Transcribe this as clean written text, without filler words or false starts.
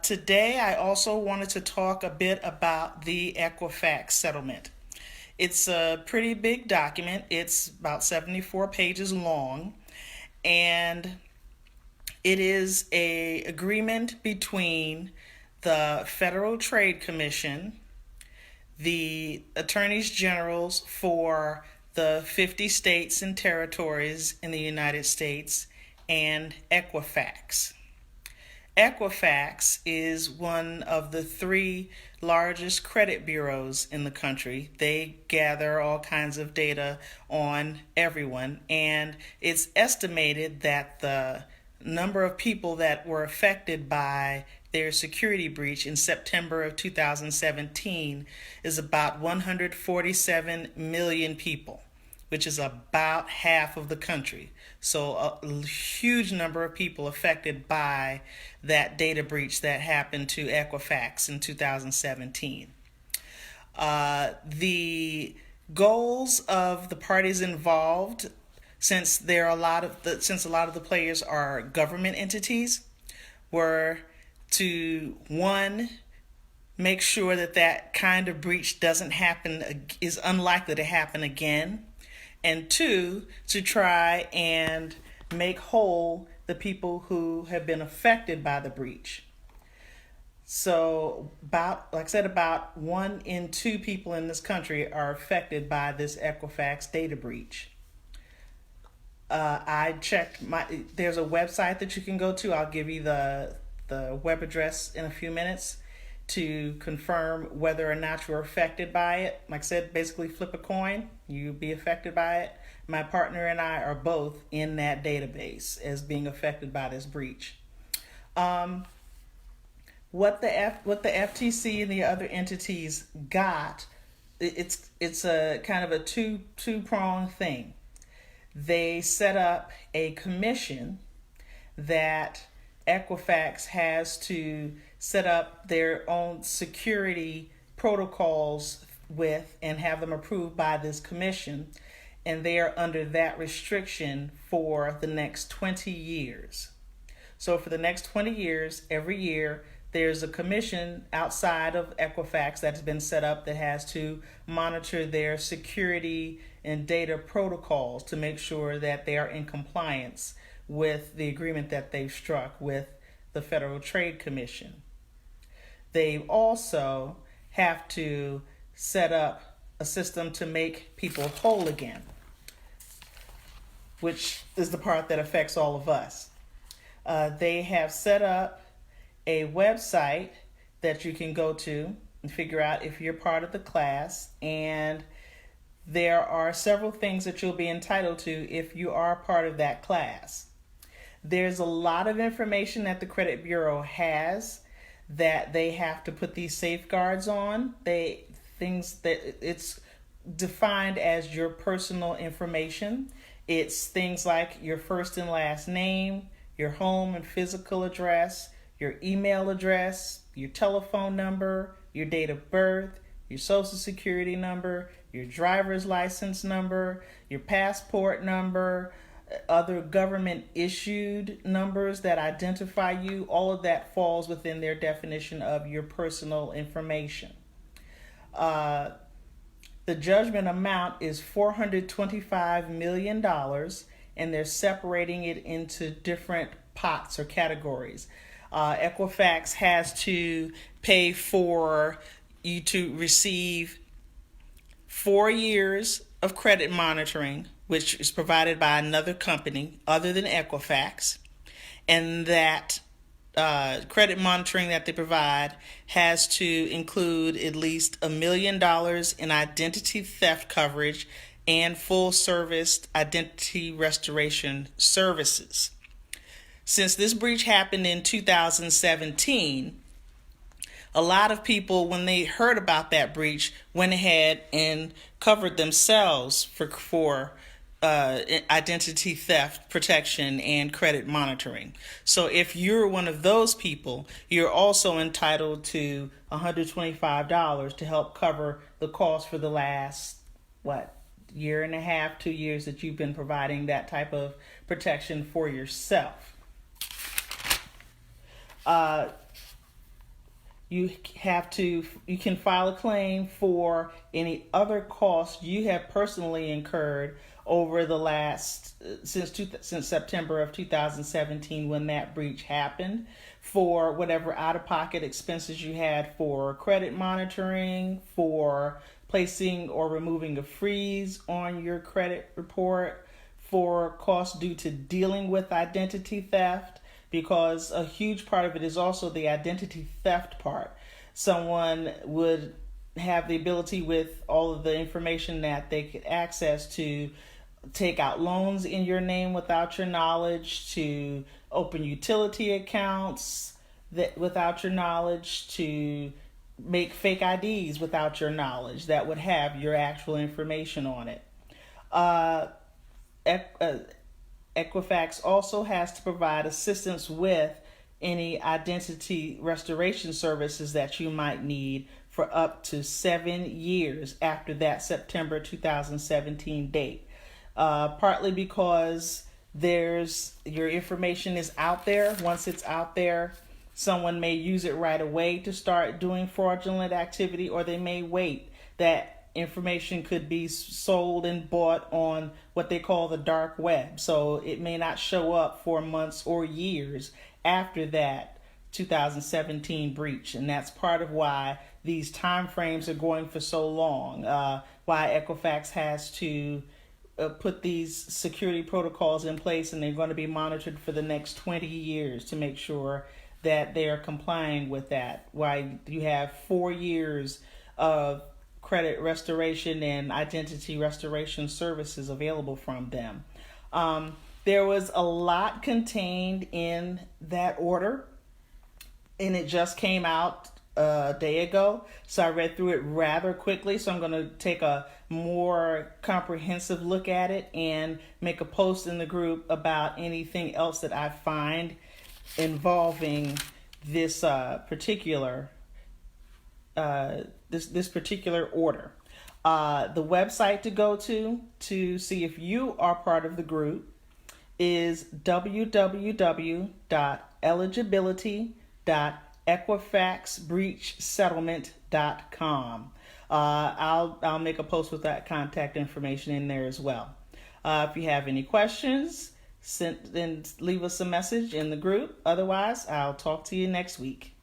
Today, I also wanted to talk a bit about the Equifax settlement. It's a pretty big document. It's about 74 pages long, and it is a agreement between the Federal Trade Commission, the attorneys generals for the 50 states and territories in the United States, and Equifax. Equifax is one of the three largest credit bureaus in the country. They gather all kinds of data on everyone, and it's estimated that the number of people that were affected by their security breach in September of 2017 is about 147 million people, which is about half of the country. So a huge number of people affected by that data breach that happened to Equifax in 2017. The goals of the parties involved, since a lot of the players are government entities, were to, one, make sure that that kind of breach doesn't happen, is unlikely to happen again, and two, to try and make whole the people who have been affected by the breach. So, about 1 in 2 people in this country are affected by this Equifax data breach. I checked there's a website that you can go to. I'll give you the web address in a few minutes to confirm whether or not you're affected by it. Like I said, basically flip a coin, you'll be affected by it. My partner and I are both in that database as being affected by this breach. What the FTC and the other entities got, it's a kind of a two-pronged thing. They set up a commission that Equifax has to set up their own security protocols with and have them approved by this commission. And they are under that restriction for the next 20 years. So for the next 20 years, every year, there's a commission outside of Equifax that's been set up that has to monitor their security and data protocols to make sure that they are in compliance with the agreement that they've struck with the Federal Trade Commission. They also have to set up a system to make people whole again, which is the part that affects all of us. They have set up a website that you can go to and figure out if you're part of the class, and there are several things that you'll be entitled to if you are part of that class. There's a lot of information that the credit bureau has that they have to put these safeguards on. Things that it's defined as your personal information. It's things like your first and last name, your home and physical address, your email address, your telephone number, your date of birth, your social security number, your driver's license number, your passport number, other government issued numbers that identify you. All of that falls within their definition of your personal information. The judgment amount is $425 million, and they're separating it into different pots or categories. Equifax has to pay for you to receive 4 years of credit monitoring, which is provided by another company other than Equifax, and that credit monitoring that they provide has to include at least $1 million in identity theft coverage and full service identity restoration services. Since this breach happened in 2017, a lot of people, when they heard about that breach, went ahead and covered themselves for identity theft protection and credit monitoring. So if you're one of those people, you're also entitled to $125 to help cover the cost for the last, year and a half, 2 years that you've been providing that type of protection for yourself. you can file a claim for any other costs you have personally incurred over the last since September of 2017, when that breach happened, for whatever out-of-pocket expenses you had for credit monitoring, for placing or removing a freeze on your credit report, for costs due to dealing with identity theft, because a huge part of it is also the identity theft part. Someone would have the ability, with all of the information that they could access, to take out loans in your name without your knowledge, to open utility accounts that without your knowledge, to make fake IDs without your knowledge that would have your actual information on it. Equifax also has to provide assistance with any identity restoration services that you might need for up to 7 years after that September 2017 date. Partly because your information is out there. Once it's out there, someone may use it right away to start doing fraudulent activity, or they may wait. That information could be sold and bought on what they call the dark web. So it may not show up for months or years after that 2017 breach. And that's part of why these time frames are going for so long, why Equifax has to put these security protocols in place, and they're going to be monitored for the next 20 years to make sure that they are complying with that. Why you have 4 years of credit restoration and identity restoration services available from them. There was a lot contained in that order, and it just came out a day ago, so I read through it rather quickly. So I'm going to take a more comprehensive look at it and make a post in the group about anything else that I find involving this particular this particular order. The website to go to see if you are part of the group is www.eligibility.equifaxbreachsettlement.com. I'll make a post with that contact information in there as well. If you have any questions, then leave us a message in the group. Otherwise, I'll talk to you next week.